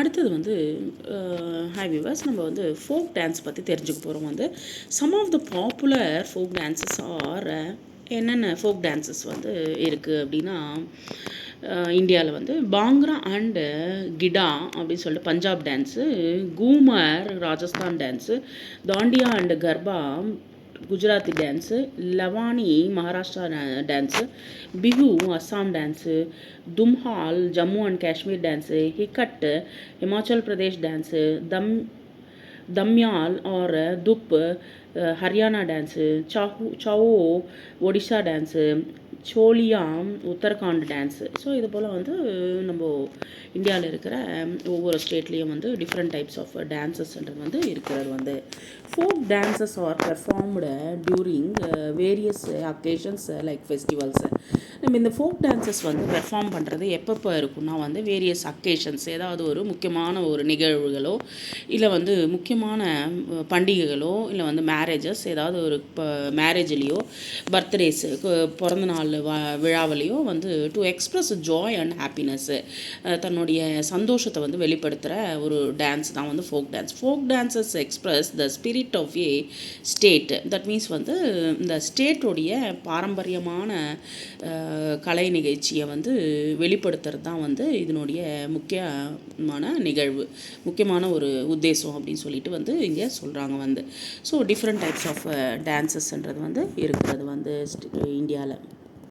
அடுத்தது வந்து hi viewers, நம்ம வந்து ஃபோக் டான்ஸ் பற்றி தெரிஞ்சுக்க போகிறோம். வந்து some of the popular folk dances are என்னென்ன ஃபோக் டான்ஸஸ் வந்து இருக்குது அப்படின்னா, இந்தியாவில் வந்து பாங்க்ரா அண்டு கிடா அப்படின்னு சொல்லிட்டு Punjab dance, Ghoomar Rajasthan dance, Dandiya and Garba Gujarati dance, Lavani Maharashtra dance, Bihu Assam dance, Dumhal Jammu and Kashmir dance, Hikat Himachal Pradesh dance, தம்யால் ஆர் துப் Haryana dance, Chhau Odisha dance, Choliya Uttarakhand dance. So இது போல் வந்து நம்ம இந்தியாவில் இருக்கிற ஒவ்வொரு ஸ்டேட்லேயும் வந்து டிஃப்ரெண்ட் டைப்ஸ் ஆஃப் டான்ஸஸ்ன்றது வந்து இருக்கிறது. வந்து folk dances are performed during various occasions like festivals. நம்ம இந்த ஃபோக் டான்ஸஸ் வந்து பெர்ஃபார்ம் பண்ணுறது எப்பப்போ இருக்குன்னா வந்து வேரியஸ் அக்கேஷன்ஸ், ஏதாவது ஒரு முக்கியமான ஒரு நிகழ்வுகளோ இல்லை வந்து முக்கியமான பண்டிகைகளோ இல்லை வந்து மேரேஜஸ், ஏதாவது ஒரு மேரேஜ்லேயோ பர்த்டேஸு பிறந்தநாள் விழாவிலையோ வந்து to express joy and happiness, தன்னுடைய சந்தோஷத்தை வந்து வெளிப்படுத்துகிற ஒரு டான்ஸ் தான் வந்து folk dance. Folk dances express the spirit of a state. That means வந்து இந்த ஸ்டேட்டோடைய பாரம்பரியமான கலை நிகழ்ச்சியை வந்து வெளிப்படுத்துறது தான் வந்து இதனுடைய முக்கியமான நிகழ்வு, முக்கியமான ஒரு உத்தேசம் அப்படின்னு சொல்லிட்டு வந்து இங்கே சொல்கிறாங்க. வந்து ஸோ டிஃப்ரெண்ட் டைப்ஸ் ஆஃப் டான்ஸஸ்ன்றது வந்து இருக்கிறது வந்து இந்தியாவில்.